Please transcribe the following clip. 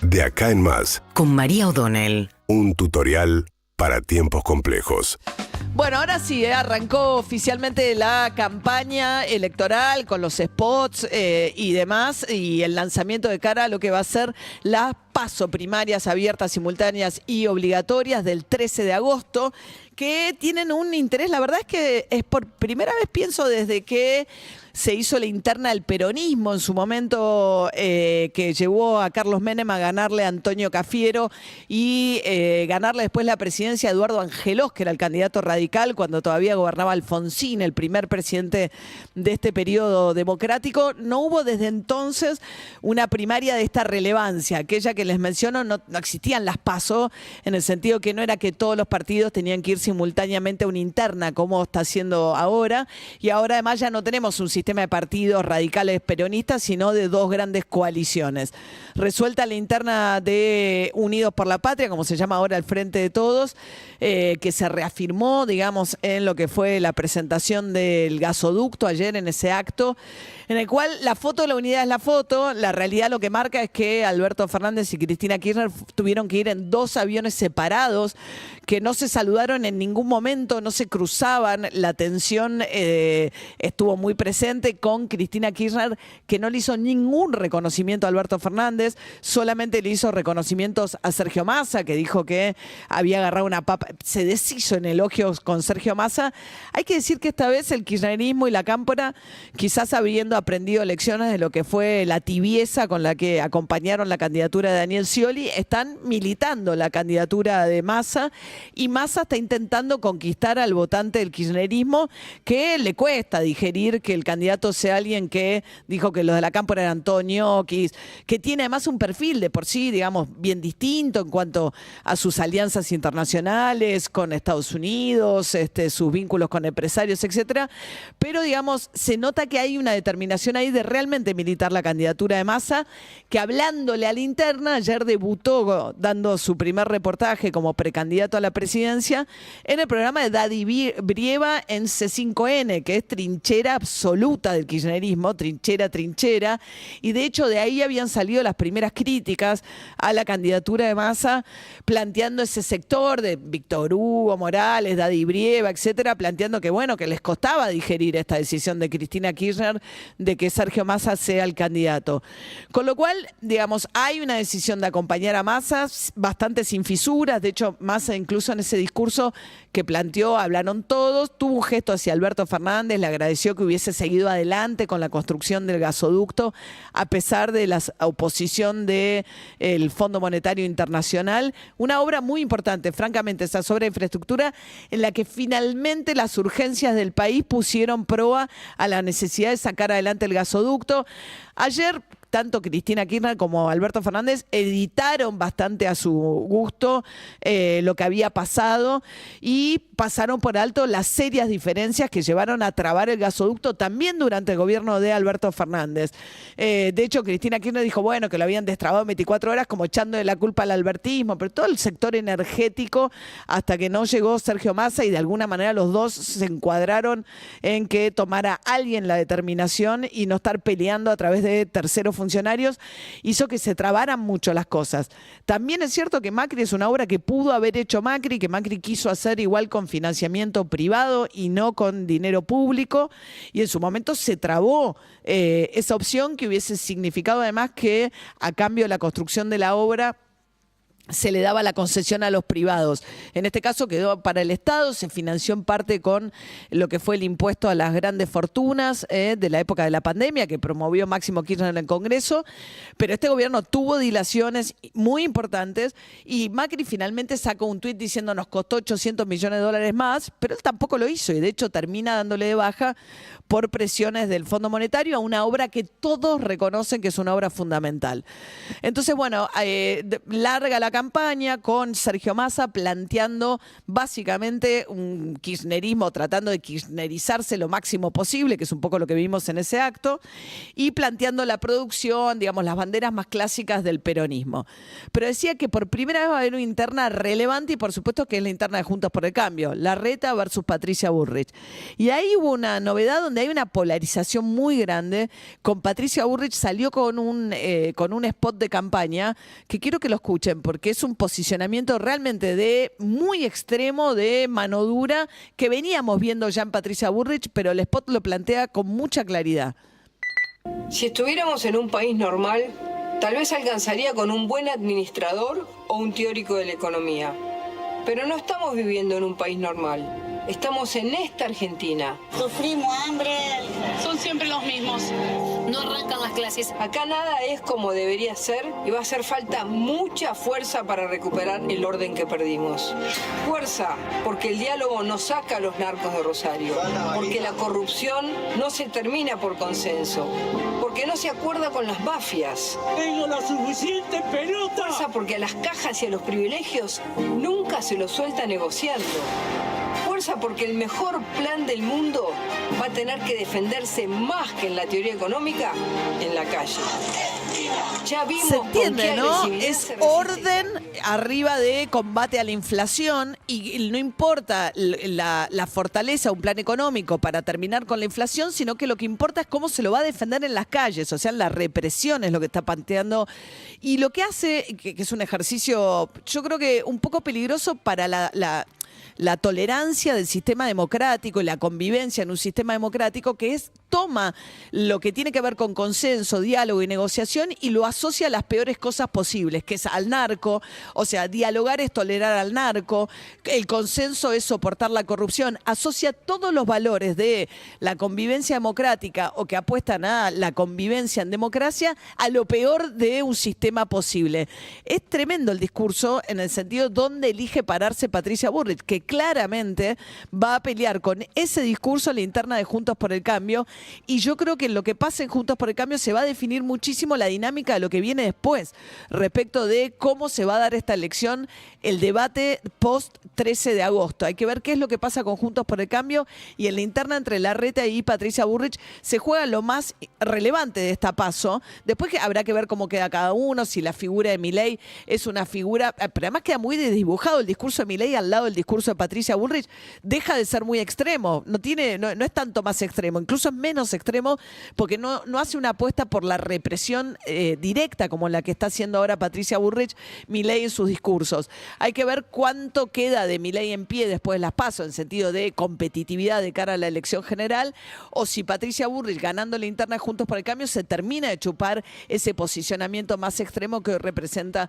De acá en más, Con María O'Donnell. un tutorial para tiempos complejos. Bueno, ahora sí, arrancó oficialmente la campaña electoral con los spots y demás, y el lanzamiento de cara a lo que va a ser las PASO primarias abiertas, simultáneas y obligatorias del 13 de agosto, que tienen un interés, la verdad es que es por primera vez, pienso, desde que se hizo la interna del peronismo en su momento, que llevó a Carlos Menem a ganarle a Antonio Cafiero y ganarle después la presidencia a Eduardo Angelós, que era el candidato radical cuando todavía gobernaba Alfonsín, el primer presidente de este periodo democrático. No hubo desde entonces una primaria de esta relevancia. Aquella que les menciono, no existían las PASO, en el sentido que no era que todos los partidos tenían que ir simultáneamente a una interna, como está haciendo ahora. Y ahora además ya no tenemos un sistema de partidos radicales peronistas, sino de dos grandes coaliciones. Resuelta la interna de Unidos por la Patria, como se llama ahora el Frente de Todos, que se reafirmó, digamos, en lo que fue la presentación del gasoducto ayer en ese acto, en el cual la foto de la unidad es la foto. La realidad lo que marca es que Alberto Fernández y Cristina Kirchner tuvieron que ir en dos aviones separados, que no se saludaron en ningún momento, no se cruzaban. La tensión estuvo muy presente con Cristina Kirchner, que no le hizo ningún reconocimiento a Alberto Fernández, solamente le hizo reconocimientos a Sergio Massa, que dijo que había agarrado una papa, se deshizo en elogios con Sergio Massa. Hay que decir que esta vez el kirchnerismo y la cámpora, quizás habiendo aprendido lecciones de lo que fue la tibieza con la que acompañaron la candidatura de Daniel Scioli, están militando la candidatura de Massa, y Massa está intentando conquistar al votante del kirchnerismo, que le cuesta digerir que el candidato sea alguien que dijo que los de la cámpora eran todos ñoquis, que tiene además un perfil de por sí, digamos, bien distinto en cuanto a sus alianzas internacionales con Estados Unidos, sus vínculos con empresarios, etcétera. Pero, digamos, se nota que hay una determinación ahí de realmente militar la candidatura de Massa, que hablándole a la interna, ayer debutó dando su primer reportaje como precandidato a la presidencia en el programa de Daddy Brieva en C5N, que es trinchera absoluta del kirchnerismo, trinchera, y de hecho de ahí habían salido las primeras críticas a la candidatura de Massa, planteando ese sector de Víctor Hugo Morales, Daddy Brieva, etcétera, planteando que bueno, que les costaba digerir esta decisión de Cristina Kirchner de que Sergio Massa sea el candidato. Con lo cual, digamos, hay una decisión de acompañar a Massa, bastante sin fisuras. De hecho, Massa incluso en ese discurso que planteó, hablaron todos, tuvo un gesto hacia Alberto Fernández, le agradeció que hubiese seguido adelante con la construcción del gasoducto, a pesar de la oposición del Fondo Monetario Internacional. Una obra muy importante, francamente, esa obra de infraestructura, en la que finalmente las urgencias del país pusieron proa a la necesidad de sacar adelante el gasoducto. Ayer, tanto Cristina Kirchner como Alberto Fernández editaron bastante a su gusto lo que había pasado, y pasaron por alto las serias diferencias que llevaron a trabar el gasoducto también durante el gobierno de Alberto Fernández. De hecho, Cristina Kirchner dijo, bueno, que lo habían destrabado en 24 horas, como echándole la culpa al albertismo, pero todo el sector energético, hasta que no llegó Sergio Massa, y de alguna manera los dos se encuadraron en que tomara alguien la determinación y no estar peleando a través de terceros funcionarios, hizo que se trabaran mucho las cosas. También es cierto que Macri es una obra que pudo haber hecho Macri, que Macri quiso hacer igual con financiamiento privado y no con dinero público, y en su momento se trabó esa opción, que hubiese significado además que a cambio de la construcción de la obra se le daba la concesión a los privados. En este caso quedó para el Estado, se financió en parte con lo que fue el impuesto a las grandes fortunas de la época de la pandemia, que promovió Máximo Kirchner en el Congreso, pero este gobierno tuvo dilaciones muy importantes, y Macri finalmente sacó un tuit diciendo nos costó 800 millones de dólares más, pero él tampoco lo hizo, y de hecho termina dándole de baja por presiones del Fondo Monetario a una obra que todos reconocen que es una obra fundamental. Entonces, bueno, larga la campaña con Sergio Massa planteando básicamente un kirchnerismo, tratando de kirchnerizarse lo máximo posible, que es un poco lo que vimos en ese acto, y planteando la producción, digamos, las banderas más clásicas del peronismo. Pero decía que por primera vez va a haber una interna relevante y por supuesto que es la interna de Juntos por el Cambio, Larreta versus Patricia Bullrich. Y ahí hubo una novedad donde hay una polarización muy grande. Con Patricia Bullrich salió con un spot de campaña que quiero que lo escuchen porque es un posicionamiento realmente de muy extremo, de mano dura, que veníamos viendo ya en Patricia Bullrich, pero el spot lo plantea con mucha claridad. Si estuviéramos en un país normal, tal vez alcanzaría con un buen administrador o un teórico de la economía. Pero no estamos viviendo en un país normal. Estamos en esta Argentina. Sufrimos hambre. Son siempre los mismos. No arrancan las clases. Acá nada es como debería ser y va a hacer falta mucha fuerza para recuperar el orden que perdimos. Fuerza, porque el diálogo no saca a los narcos de Rosario, porque la corrupción no se termina por consenso, porque no se acuerda con las mafias. Tengo la suficiente pelota. Fuerza, porque a las cajas y a los privilegios nunca se los suelta negociando. Fuerza porque el mejor plan del mundo va a tener que defenderse más que en la teoría económica en la calle. Ya vimos. Se entiende, con qué ¿no? agresividad Es se resiste. orden arriba de combate a la inflación y no importa la fortaleza, un plan económico para terminar con la inflación, sino que lo que importa es cómo se lo va a defender en las calles, o sea, la represión es lo que está planteando y lo que hace, que es un ejercicio, yo creo que un poco peligroso para la tolerancia del sistema democrático y la convivencia en un sistema democrático que toma lo que tiene que ver con consenso, diálogo y negociación y lo asocia a las peores cosas posibles, que es al narco, o sea, dialogar es tolerar al narco, el consenso es soportar la corrupción, asocia todos los valores de la convivencia democrática o que apuestan a la convivencia en democracia a lo peor de un sistema posible. Es tremendo el discurso en el sentido donde elige pararse Patricia Bullrich, que claramente va a pelear con ese discurso a la interna de Juntos por el Cambio y yo creo que en lo que pase en Juntos por el Cambio se va a definir muchísimo la dinámica de lo que viene después respecto de cómo se va a dar esta elección, el debate post 13 de agosto. Hay que ver qué es lo que pasa con Juntos por el Cambio y en la interna entre Larreta y Patricia Bullrich se juega lo más relevante de esta paso. Después que habrá que ver cómo queda cada uno, si la figura de Milei es una figura, pero además queda muy desdibujado el discurso de Milei al lado del discurso de Patricia Bullrich, deja de ser muy extremo, no es tanto más extremo, incluso es menos extremo porque no hace una apuesta por la represión directa como la que está haciendo ahora Patricia Bullrich, Milei en sus discursos. Hay que ver cuánto queda de Milei en pie después de las PASO en sentido de competitividad de cara a la elección general o si Patricia Bullrich ganando la interna Juntos por el Cambio se termina de chupar ese posicionamiento más extremo que representa